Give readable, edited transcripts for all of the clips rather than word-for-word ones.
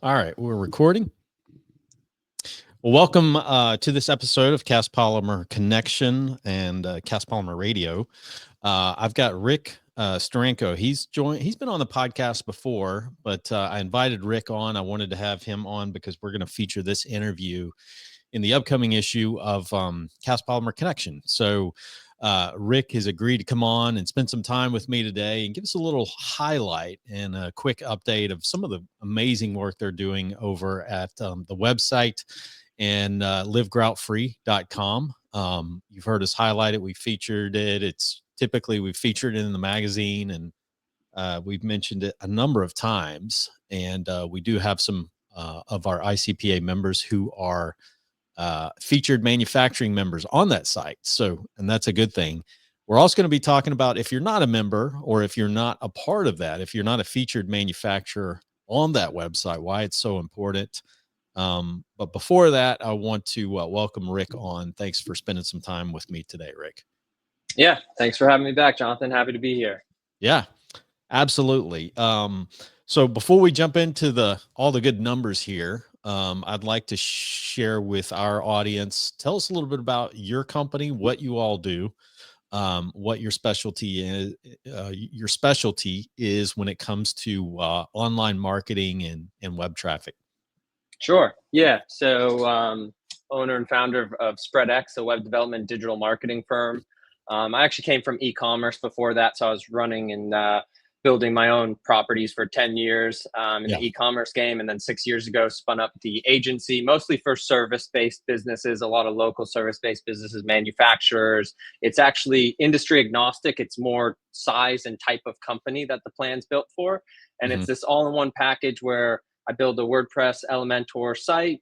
All right, we're recording. Well, welcome to this episode of Cast Polymer Connection and Cast Polymer Radio. I've got Rick Steranko. He's been on the podcast before, but I invited Rick on. I wanted to have him on because we're going to feature this interview in the upcoming issue of Cast Polymer Connection. So Rick has agreed to come on and spend some time with me today and give us a little highlight and a quick update of some of the amazing work they're doing over at the website and livegroutfree.com. You've heard us highlight it. We featured it. We've featured it in the magazine, and we've mentioned it a number of times. And we do have some of our ICPA members who are featured manufacturing members on that site. And that's a good thing. We're also going to be talking about if you're not a member or if you're not a part of that, if you're not a featured manufacturer on that website, why it's so important. But before that, I want to welcome Rick on. Thanks for spending some time with me today, Rick. Yeah, thanks for having me back, Jonathan. Happy to be here. Yeah, absolutely. So before we jump into all the good numbers here, I'd like to share with our audience. Tell us a little bit about your company, what you all do, what your specialty is. Your specialty is when it comes to online marketing and web traffic. Sure. Yeah. So, owner and founder of Spredx, a web development digital marketing firm. I actually came from e-commerce before that, so I was running and building my own properties for 10 years in the e-commerce game, and then 6 years ago spun up the agency, mostly for service-based businesses, a lot of local service-based businesses, manufacturers. It's actually industry agnostic. It's more size and type of company that the plan's built for, and it's this all-in-one package where I build a WordPress Elementor site,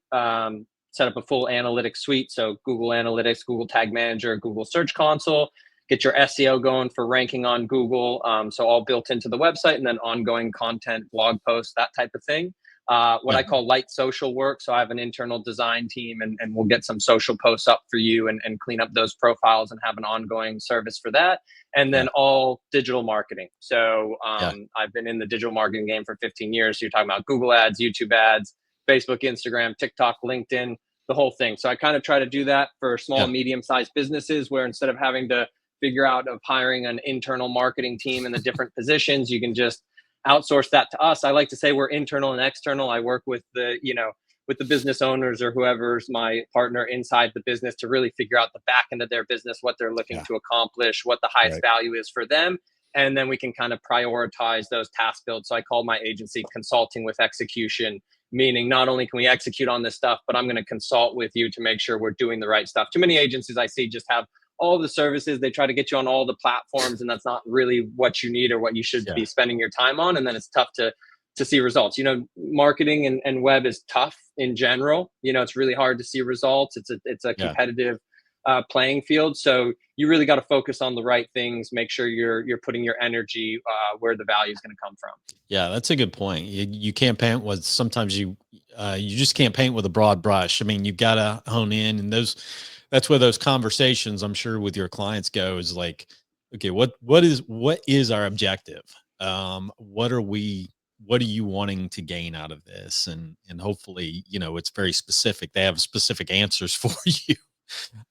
set up a full analytics suite. So Google Analytics, Google Tag Manager, Google Search Console, get your SEO going for ranking on Google. So all built into the website, and then ongoing content, blog posts, that type of thing. What I call light social work. So I have an internal design team, and we'll get some social posts up for you and clean up those profiles and have an ongoing service for that. And then all digital marketing. So I've been in the digital marketing game for 15 years. So you're talking about Google ads, YouTube ads, Facebook, Instagram, TikTok, LinkedIn, the whole thing. So I kind of try to do that for small and medium-sized businesses, where instead of having to figure out of hiring an internal marketing team in the different positions, you can just outsource that to us. I like to say we're internal and external. I work with with the business owners or whoever's my partner inside the business to really figure out the back end of their business, what they're looking to accomplish, what the highest value is for them. And then we can kind of prioritize those task builds. So I call my agency consulting with execution, meaning not only can we execute on this stuff, but I'm going to consult with you to make sure we're doing the right stuff. Too many agencies I see just have all the services. They try to get you on all the platforms, and that's not really what you need or what you should be spending your time on. And then it's tough to see results. Marketing and web is tough in general. It's really hard to see results. It's a competitive playing field. So you really got to focus on the right things, make sure you're putting your energy where the value is going to come from. Yeah, that's a good point. You can't paint with, sometimes you just can't paint with a broad brush. I mean, you've got to hone in, and that's where those conversations, I'm sure, with your clients go, is like, okay, what is our objective? What are you wanting to gain out of this? And hopefully, it's very specific. They have specific answers for you.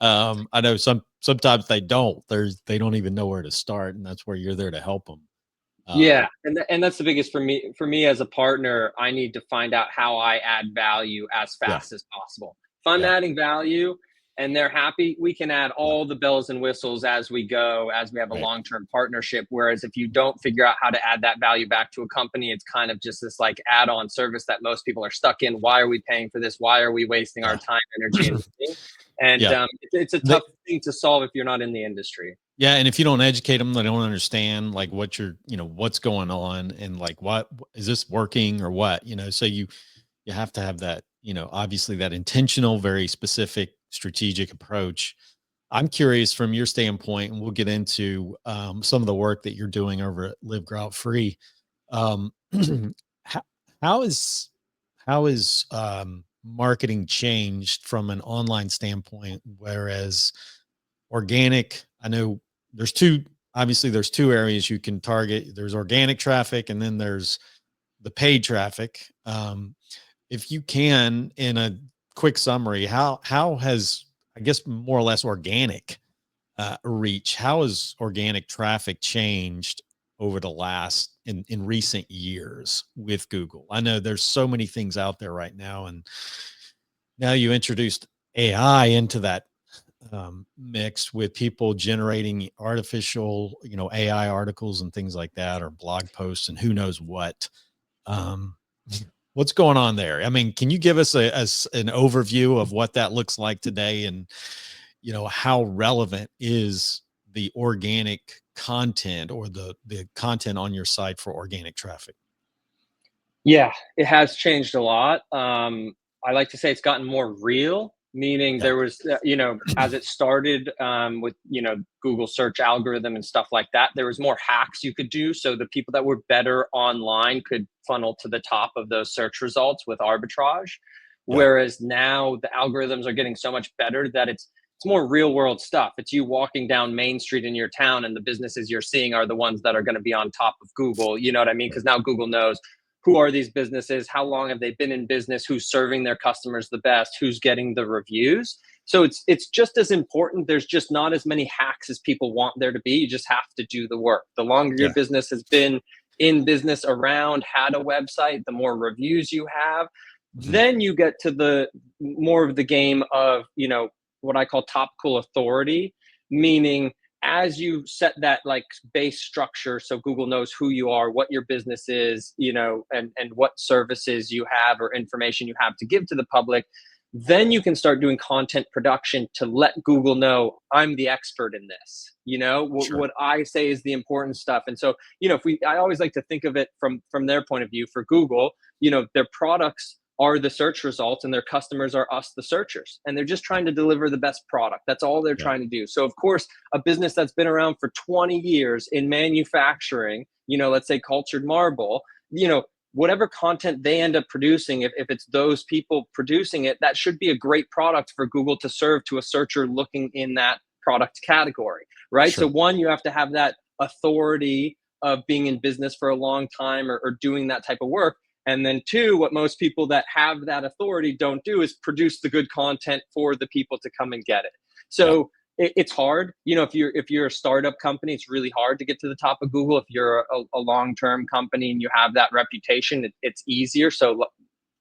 I know sometimes they don't. They don't even know where to start, and that's where you're there to help them. Yeah, and that's the biggest for me. For me as a partner, I need to find out how I add value as fast as possible. If I'm adding value and they're happy, we can add all the bells and whistles as we go, as we have a long-term partnership. Whereas if you don't figure out how to add that value back to a company, it's kind of just this like add-on service that most people are stuck in. Why are we paying for this? Why are we wasting our time, energy, and money? And it's a tough thing to solve if you're not in the industry. Yeah. And if you don't educate them, they don't understand like what's going on, and like, what is this working or what, so you have to have that, obviously that intentional, very specific strategic approach. I'm curious from your standpoint, and we'll get into some of the work that you're doing over at Live Grout Free. Um, how is marketing changed from an online standpoint, whereas organic, I know there's two areas you can target. There's organic traffic, and then there's the paid traffic. if you can, in a quick summary, how has, I guess, more or less organic reach, how has organic traffic changed over the last in recent years with Google? I know there's so many things out there right now, and now you introduced AI into that mix with people generating artificial, AI articles and things like that, or blog posts and who knows what. Um, what's going on there? I mean, can you give us an overview of what that looks like today, and how relevant is the organic content, or the content on your site for organic traffic? Yeah, it has changed a lot. I like to say it's gotten more real, meaning Yeah. there was, as it started with, Google search algorithm and stuff like that, there was more hacks you could do. So the people that were better online could funnel to the top of those search results with arbitrage. Yeah. Whereas now the algorithms are getting so much better that it's more real world stuff. It's you walking down Main Street in your town, and the businesses you're seeing are the ones that are going to be on top of Google. You know what I mean? Because now Google knows who are these businesses, how long have they been in business, who's serving their customers the best, who's getting the reviews. So it's just as important. There's just not as many hacks as people want there to be. You just have to do the work. The longer your Yeah. business has been in business, around, had a website, the more reviews you have, Mhm. then you get to the more of the game of, what I call topical authority, meaning as you set that like base structure, so Google knows who you are, what your business is, and what services you have or information you have to give to the public, then you can start doing content production to let Google know I'm the expert in this. Sure. What I say is the important stuff. And so, I always like to think of it from their point of view. For Google, their products are the search results, and their customers are us, the searchers, and they're just trying to deliver the best product. That's all they're Yeah. trying to do. So of course, a business that's been around for 20 years in manufacturing, let's say cultured marble, whatever content they end up producing, if it's those people producing it, that should be a great product for Google to serve to a searcher looking in that product category, right? So Sure. one, you have to have that authority of being in business for a long time, or doing that type of work. And then two, what most people that have that authority don't do is produce the good content for the people to come and get it. Yeah. So it's hard. If you're a startup company, it's really hard to get to the top of Google. If you're a long-term company and you have that reputation, it's easier. So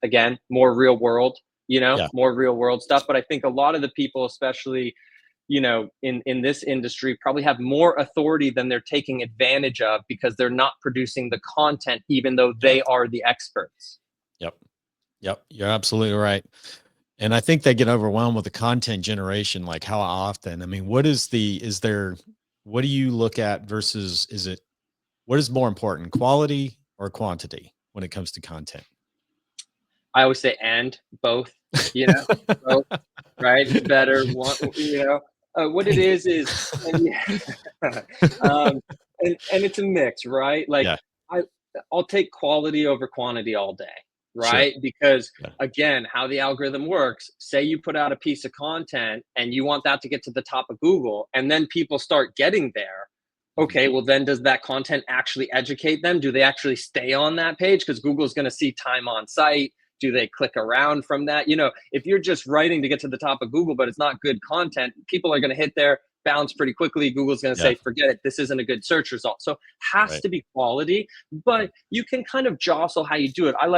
again, more real world, Yeah. more real world stuff. But I think a lot of the people, especially in this industry, probably have more authority than they're taking advantage of, because they're not producing the content even though Yeah. they are the experts. Yep. Yep. You're absolutely right. And I think they get overwhelmed with the content generation. Like, how often? I mean, what do you look at versus, what is more important, quality or quantity when it comes to content? I always say and both, both, right? It's better one, what it is, and yeah, um, and it's a mix, right? Like Yeah. I, I'll take quality over quantity all day, Sure. right? Because Yeah. again, how the algorithm works, say you put out a piece of content and you want that to get to the top of Google, and then people start getting there. Mhm. Okay, well then does that content actually educate them? Do they actually stay on that page? Because Google's going to see time on site. Do they click around from that? If you're just writing to get to the top of Google, but it's not good content, people are going to hit there, bounce pretty quickly. Google's going to Yeah. say, forget it. This isn't a good search result. So has Right. to be quality, but you can kind of jostle how you do it. I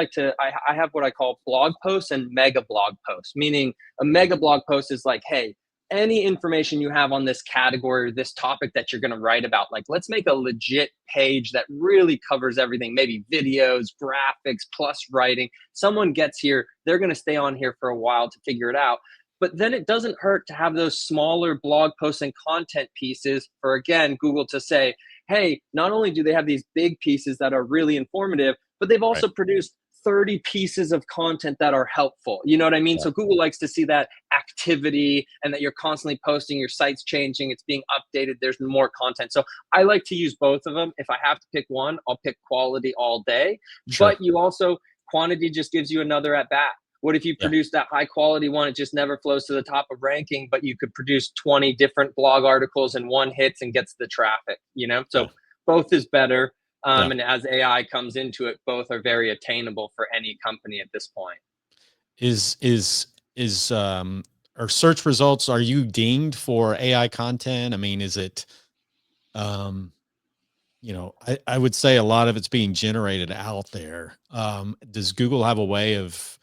have what I call blog posts and mega blog posts, meaning a Mhm. mega blog post is like, hey, any information you have on this category or this topic that you're going to write about, like let's make a legit page that really covers everything, maybe videos, graphics, plus writing. Someone gets here, they're going to stay on here for a while to figure it out. But then it doesn't hurt to have those smaller blog posts and content pieces for, again, Google to say, hey, not only do they have these big pieces that are really informative, but they've Right. also produced 30 pieces of content that are helpful. You know what I mean? Yeah. So Google likes to see that activity, and that you're constantly posting, your site's changing, it's being updated, there's more content. So I like to use both of them. If I have to pick one, I'll pick quality all day. Sure. But you also, quantity just gives you another at bat. What if you Yeah. produce that high quality one? It just never flows to the top of ranking, but you could produce 20 different blog articles and one hits and gets the traffic, Yeah. So both is better. Yeah. And as AI comes into it, both are very attainable for any company at this point. is are search results, are you dinged for AI content? I mean, is it, um, I would say a lot of it's being generated out there. Does Google have a way of,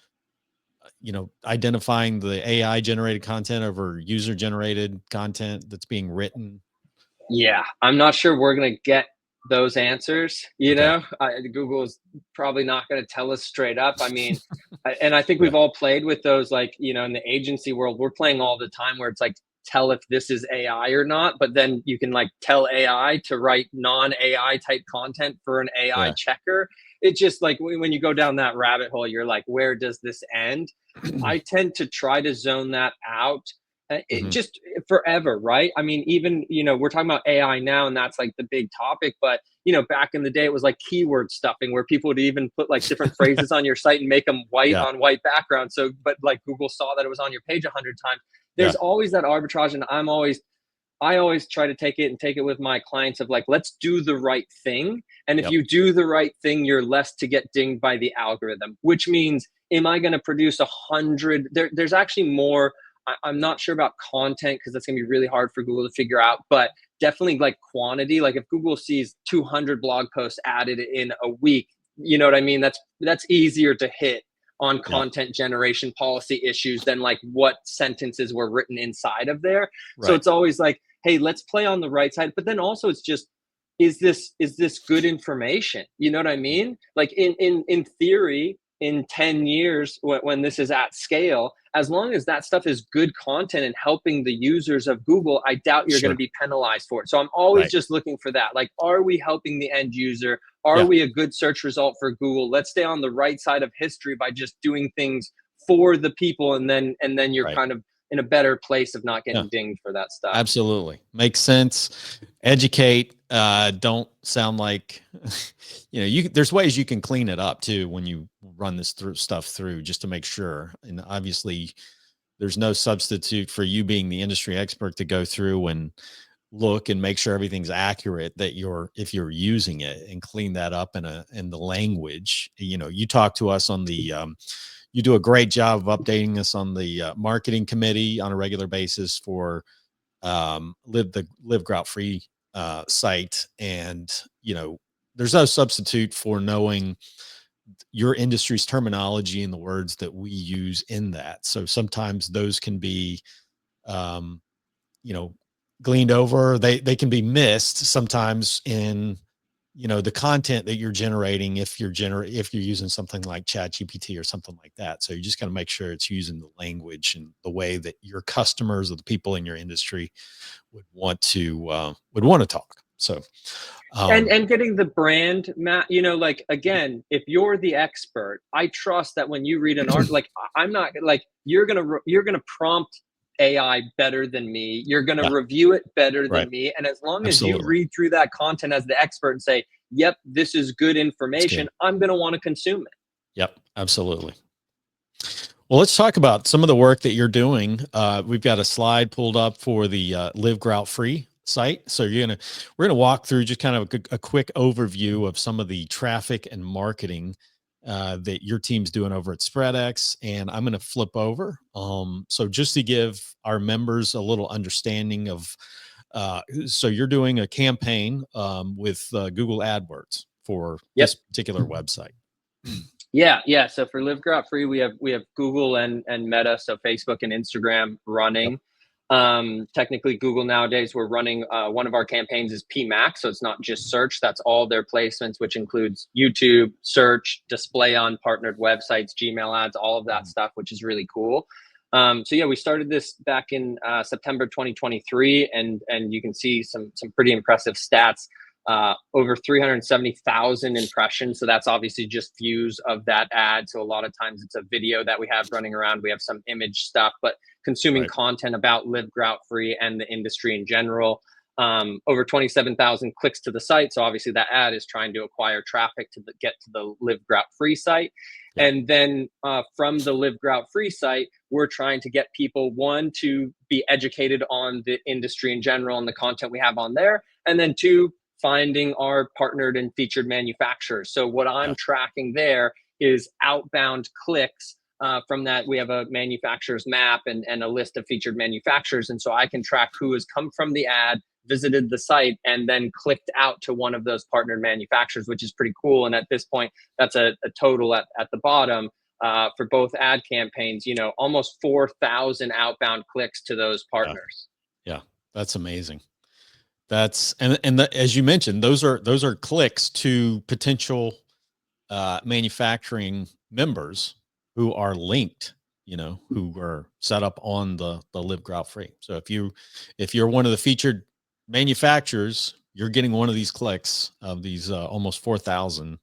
identifying the AI generated content over user generated content that's being written? Yeah, I'm not sure we're gonna get those answers. Okay. Google's probably not gonna tell us straight up. I mean, and I think Yeah. we've all played with those, like, in the agency world, we're playing all the time where it's like, tell if this is AI or not, but then you can like tell AI to write non-AI type content for an AI Yeah. checker. It's just like when you go down that rabbit hole, you're like, where does this end? I tend to try to zone that out. It Mhm. just forever, right? I mean, even, we're talking about AI now, and that's like the big topic. But, back in the day, it was like keyword stuffing where people would even put like different phrases on your site and make them white Yeah. on white background. So, but like Google saw that it was on your page 100 times. Yeah. There's always that arbitrage. And I always try to take it with my clients of like, let's do the right thing. And if Yep. you do the right thing, you're less to get dinged by the algorithm, which means, am I going to produce 100? There's actually more. I'm not sure about content because that's going to be really hard for Google to figure out, but definitely like quantity. Like if Google sees 200 blog posts added in a week, you know what I mean? That's easier to hit on Yeah. content generation policy issues than like what sentences were written inside of there. So Right. it's always like, hey, let's play on the right side. But then also it's just, is this good information? You know what I mean? Like in theory, in 10 years, when this is at scale, as long as that stuff is good content and helping the users of Google, I doubt you're going to Sure. be penalized for it. So I'm always Right. just looking for that. Like, are we helping the end user? Are Yeah. we a good search result for Google? Let's stay on the right side of history by just doing things for the people, and then you're Right. kind of in a better place of not Yeah. getting dinged for that stuff. Absolutely. Makes sense. Educate. Don't sound like, there's ways you can clean it up too when you run this stuff through just to make sure. And obviously there's no substitute for you being the industry expert to go through and look and make sure everything's accurate, that if you're using it, and clean that up in the language. You talk to us on the, you do a great job of updating us on the marketing committee on a regular basis for live grout free site. And there's no substitute for knowing your industry's terminology and the words that we use in that. So sometimes those can be, um, you know gleaned over. They can be missed sometimes in the content that you're generating, if you're using something like chat gpt or something like that. So you just got to make sure it's using the language and the way that your customers or the people in your industry would want to talk. So um And getting the brand, Matt, like, again, if you're the expert, I trust that when you read an art, like, I'm not like, you're gonna prompt AI better than me, you're gonna yeah, review it better than right, me, and as long as you absolutely, read through that content as the expert and say, yep, this is good that's information, good. I'm gonna want to consume it. Yep, absolutely. Well, let's talk about some of the work that you're doing. We've got a slide pulled up for the Live Grout Free site. So we're gonna walk through just kind of a quick overview of some of the traffic and marketing that your team's doing over at Spredx, and I'm gonna flip over. So just to give our members a little understanding of, so you're doing a campaign with Google AdWords for Yep. this particular website. Yeah. So for Live Grout Free, we have Google and Meta, so Facebook and Instagram Yep. running. Technically, Google nowadays, we're running, one of our campaigns is PMax, so it's not just search. That's all their placements, which includes YouTube, search, display on partnered websites, Gmail ads, all of that Mhm. stuff, which is really cool. So yeah, we started this back in September 2023, and you can see some pretty impressive stats. Over 370,000 impressions. So that's obviously just views of that ad. So a lot of times it's a video that we have running around. We have some image stuff, but consuming Right. content about Live Grout Free and the industry in general. Over 27,000 clicks to the site. So obviously that ad is trying to acquire traffic to get to the Live Grout Free site. Yeah. And then from the Live Grout Free site, we're trying to get people, one, to be educated on the industry in general and the content we have on there. And then two, finding our partnered and featured manufacturers. So what Yeah. I'm tracking there is outbound clicks from that, we have a manufacturer's map and a list of featured manufacturers. And so I can track who has come from the ad, visited the site, and then clicked out to one of those partnered manufacturers, which is pretty cool. And at this point, that's a total at the bottom for both ad campaigns, almost 4,000 outbound clicks to those partners. Yeah, that's amazing. That's as you mentioned, those are clicks to potential manufacturing members who are linked, who are set up on the Live Grout Free. So if you're one of the featured manufacturers, you're getting one of these clicks of these almost 4,000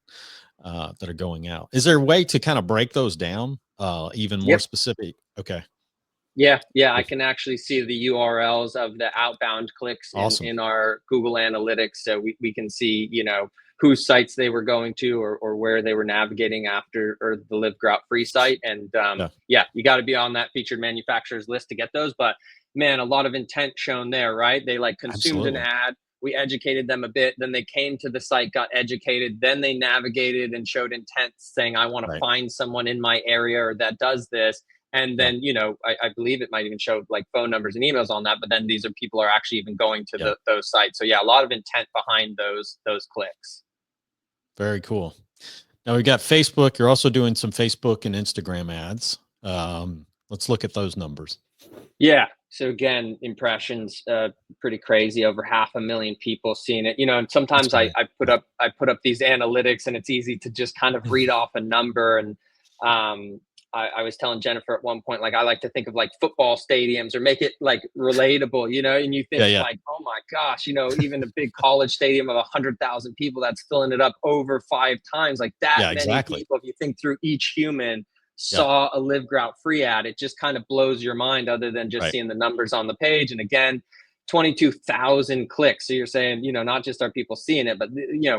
that are going out. Is there a way to kind of break those down even more specific? Okay. Yeah, I can actually see the URLs of the outbound clicks in our Google Analytics. So we can see, whose sites they were going to or where they were navigating after, or the Live Grout Free site. And you got to be on that featured manufacturers list to get those. But man, a lot of intent shown there, right? They consumed an ad. We educated them a bit. Then they came to the site, got educated. Then they navigated and showed intent saying, I want to find someone in my area that does this. And then, I believe it might even show phone numbers and emails on that, but then these are people are actually even going to those sites. So a lot of intent behind those clicks. Very cool. Now we've got Facebook. You're also doing some Facebook and Instagram ads. Let's look at those numbers. Yeah. So again, impressions, pretty crazy. Over 500,000 people seeing it. And sometimes I put up these analytics, and it's easy to just kind of read off a number. And I was telling Jennifer at one point, I like to think of football stadiums or make it relatable, and you think oh my gosh, even a big college stadium of 100,000 people that's filling it up over 5 times, that many people. If you think through each human saw a Live Grout Free ad, it just kind of blows your mind, other than just seeing the numbers on the page. And again, 22,000 clicks. So you're saying, not just are people seeing it, but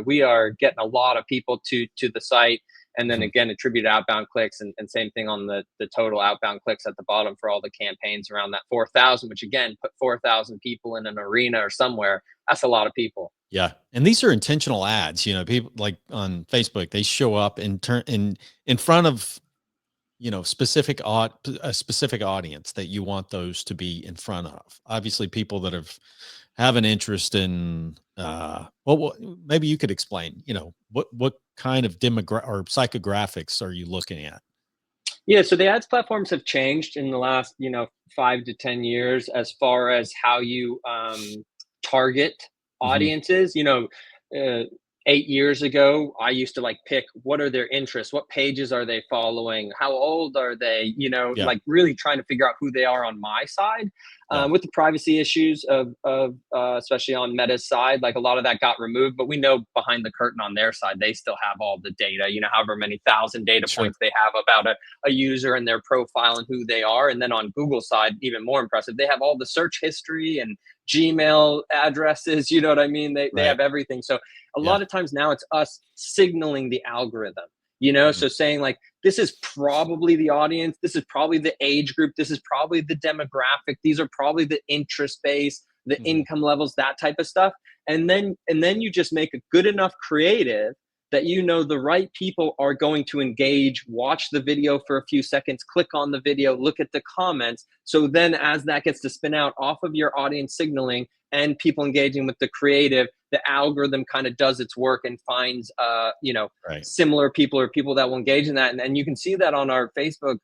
we are getting a lot of people to the site. And then again, attributed outbound clicks, and same thing on the total outbound clicks at the bottom for all the campaigns around that 4,000, which again, put 4,000 people in an arena or somewhere. That's a lot of people. Yeah. And these are intentional ads, people on Facebook, they show up and turn in front of, a specific audience that you want those to be in front of. Obviously people that have an interest in, maybe you could explain, what kind of demographic or psychographics are you looking at? Yeah, so the ads platforms have changed in the last, 5 to 10 years as far as how you target audiences. 8 years ago, I used to pick what are their interests, what pages are they following, how old are they, really trying to figure out who they are on my side. With the privacy issues of especially on Meta's side, a lot of that got removed, but we know behind the curtain on their side, they still have all the data, however many thousand data points they have about a user and their profile and who they are. And then on Google's side, even more impressive, they have all the search history and Gmail addresses, you know what I mean? They have everything. So a lot of times now it's us signaling the algorithm, so saying this is probably the audience, this is probably the age group, this is probably the demographic, these are probably the interest base, the income levels, that type of stuff. And then you just make a good enough creative that the right people are going to engage, watch the video for a few seconds, click on the video, look at the comments. So then as that gets to spin out off of your audience signaling and people engaging with the creative, the algorithm kind of does its work and finds, similar people or people that will engage in that. And you can see that on our Facebook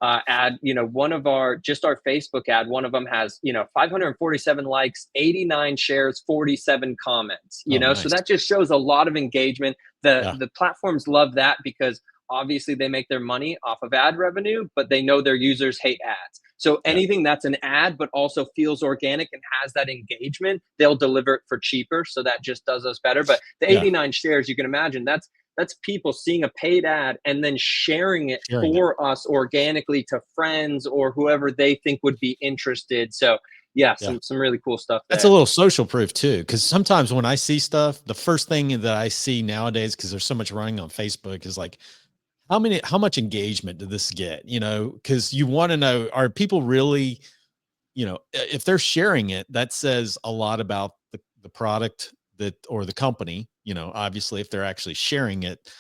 ad, one of our Facebook ad, one of them has, 547 likes, 89 shares, 47 comments, nice. So that just shows a lot of engagement. The platforms love that because obviously they make their money off of ad revenue, but they know their users hate ads. So anything that's an ad, but also feels organic and has that engagement, they'll deliver it for cheaper. So that just does us better. But the 89 shares, you can imagine that's people seeing a paid ad and then sharing it for us organically to friends or whoever they think would be interested. So some really cool stuff there. That's a little social proof too, because sometimes when I see stuff, the first thing that I see nowadays, because there's so much running on Facebook, is how much engagement did this get? Because you want to know, are people really, if they're sharing it, that says a lot about the product or the company. Obviously if they're actually sharing it,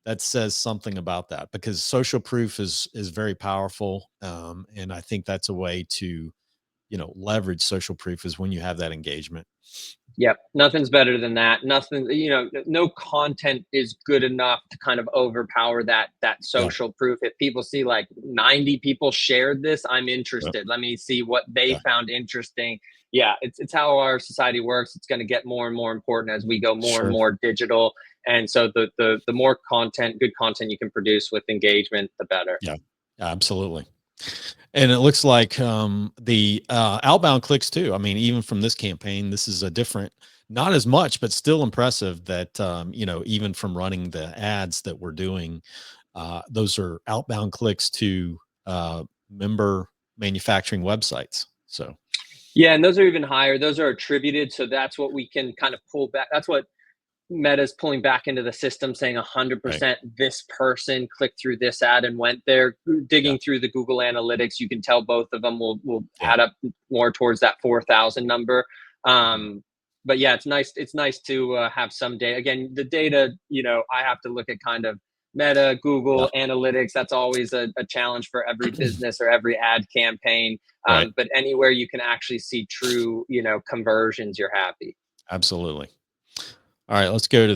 that says something about that, because social proof is very powerful. And I think that's a way to, leverage social proof, is when you have that engagement. Yep. Nothing's better than that. Nothing, no content is good enough to kind of overpower that Yeah. social proof. If people see like 90 people shared this, I'm Yeah. interested. Let me see what they Yeah. found interesting. Yeah, it's how our society works. It's going to get more and more important as we go more and Sure. more digital. And so the more content, good content you can produce with engagement, the better. Yeah. Absolutely. And it looks like the outbound clicks too. I mean, even from this campaign, this is a different, not as much, but still impressive that, even from running the ads that we're doing, those are outbound clicks to member manufacturing websites. So, Yeah, and those are even higher. Those are attributed. So that's what we can kind of pull back. That's what Meta's pulling back into the system, saying right. 100% this person clicked through this ad and went there. Yeah. Digging through the Google Analytics, you can tell both of them will Yeah. add up more towards that 4,000 number. Mhm. But yeah, it's nice. It's nice to have some data. Again, the data, I have to look at kind of Meta, Yeah. Google Analytics. That's always a challenge for every business or every ad campaign. Right. But anywhere you can actually see true, conversions, you're happy. Absolutely. All right. Let's go to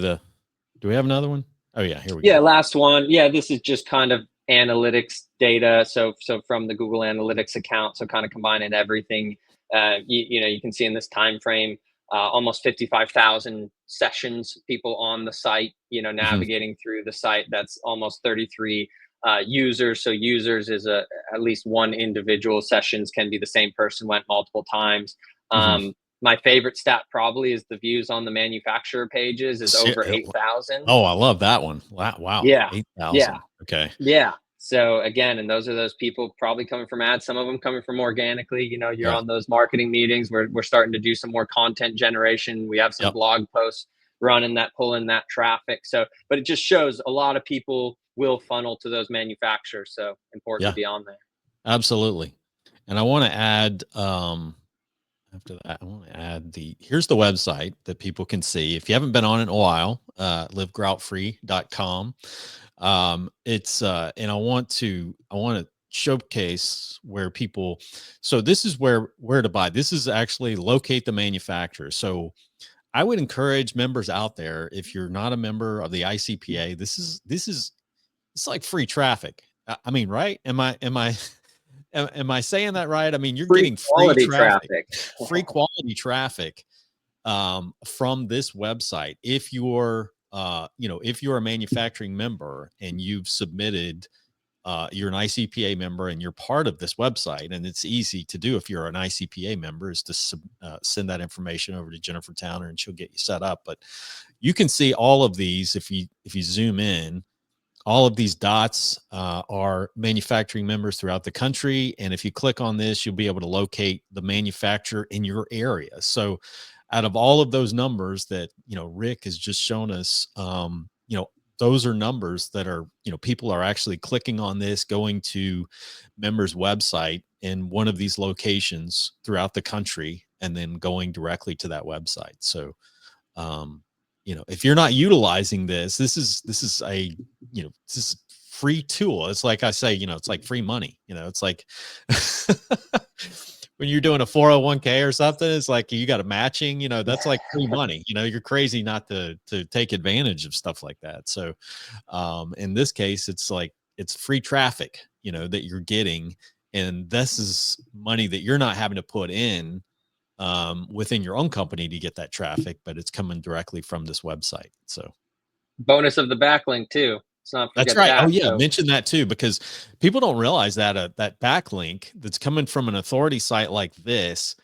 do we have another one? Oh, yeah. Here we Yeah, go. last one. Yeah, this is just kind of analytics data. So from the Google Analytics account, so kind of combining everything. You can see in this time frame, almost 55,000 sessions, people on the site. Mhm. Navigating through the site. That's almost 33 users. So users is at least one individual. Sessions can be the same person went multiple times. Mhm. My favorite stat probably is the views on the manufacturer pages is over 8,000. Oh, I love that one. Wow. Yeah. Yeah. 8,000. Okay. Yeah. So again, and those are those people probably coming from ads, some of them coming from organically. You're Yeah. on those marketing meetings. We're starting to do some more content generation. We have some Yep. blog posts running that pull in that traffic. So, but it just shows a lot of people will funnel to those manufacturers. So important to Yeah. be on there. Absolutely. And I want to add, after that, I want to add here's the website that people can see. If you haven't been on it in a while, livegroutfree.com. It's, and I want to showcase where people, so this is where to buy. This is actually locate the manufacturer. So I would encourage members out there, if you're not a member of the ICPA, this is it's like free traffic. I mean, right? Am I saying that right? I mean, you're Free getting free quality traffic, traffic. free quality traffic from this website. If you're a manufacturing member and you've submitted, you're an ICPA member and you're part of this website, and it's easy to do if you're an ICPA member, is to send that information over to Jennifer Towner and she'll get you set up. But you can see all of these if you zoom in. All of these dots are manufacturing members throughout the country. And if you click on this, you'll be able to locate the manufacturer in your area. So out of all of those numbers that, Rick has just shown us, those are numbers that are, people are actually clicking on this, going to members' website in one of these locations throughout the country, and then going directly to that website. So, if you're not utilizing this is a, this is free tool. It's like I say, it's like free money. It's like when you're doing a 401k or something, it's like you got a matching, that's like free money. You're crazy not to take advantage of stuff like that. So in this case, it's like it's free traffic, that you're getting. And this is money that you're not having to put in within your own company to get that traffic, but it's coming directly from this website. So Bonus of the backlink too. Let's not that's forget right. Oh that. yeah, So mention that too, because people don't realize that that backlink that's coming from an authority site like this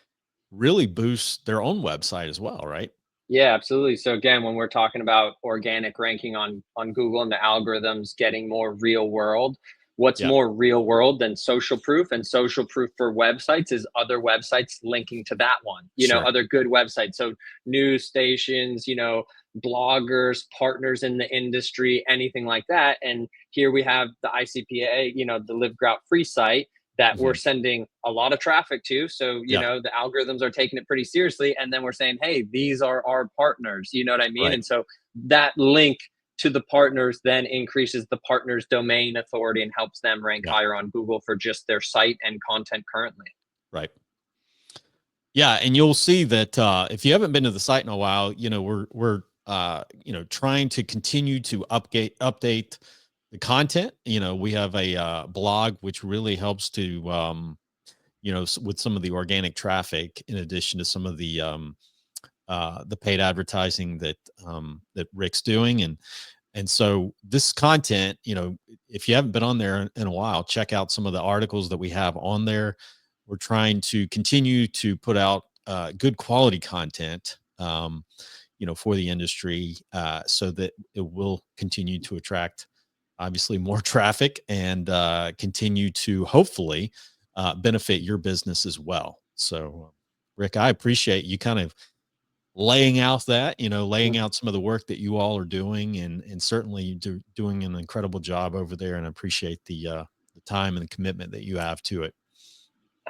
really boosts their own website as well, right? yeah, absolutely. So again, when we're talking about organic ranking on Google and the algorithms getting more real world, what's Yeah, more real world than social proof? And social proof for websites is other websites linking to that one, sure. other good websites. So news stations, bloggers, partners in the industry, anything like that. And here we have the ICPA, the Live Grout Free site that we're Hmm. sending a lot of traffic to. So, Yeah, the algorithms are taking it pretty seriously. And then we're saying, hey, these are our partners. You know what I mean? right. And so that link to the partners then increases the partner's domain authority and helps them rank Yeah. higher on Google for just their site and content currently. Right. Yeah, and you'll see that if you haven't been to the site in a while, we're trying to continue to update the content. We have a blog which really helps to with some of the organic traffic, in addition to some of the paid advertising that Rick's doing, and so this content, if you haven't been on there in a while, check out some of the articles that we have on there. We're trying to continue to put out good quality content, for the industry, so that it will continue to attract, obviously, more traffic and continue to hopefully benefit your business as well. So, Rick, I appreciate you kind of laying out laying out some of the work that you all are doing, and certainly doing an incredible job over there. And I appreciate the time and the commitment that you have to it.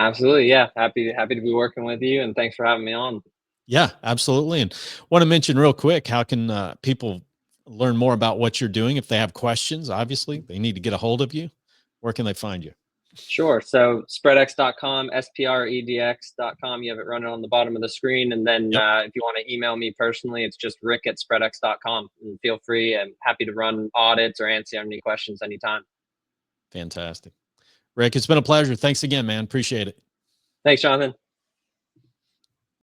Absolutely. Yeah. Happy to be working with you, and thanks for having me on. Yeah, absolutely. And want to mention real quick, how can people learn more about what you're doing? If they have questions, obviously they need to get a hold of you. Where can they find you? Sure. So spredx.com, spredx.com. You have it running on the bottom of the screen. And then Yep. if you want to email me personally, it's just rick@spredx.com. And feel free. I'm happy to run audits or answer any questions anytime. Fantastic. Rick, it's been a pleasure. Thanks again, man. Appreciate it. Thanks, Jonathan.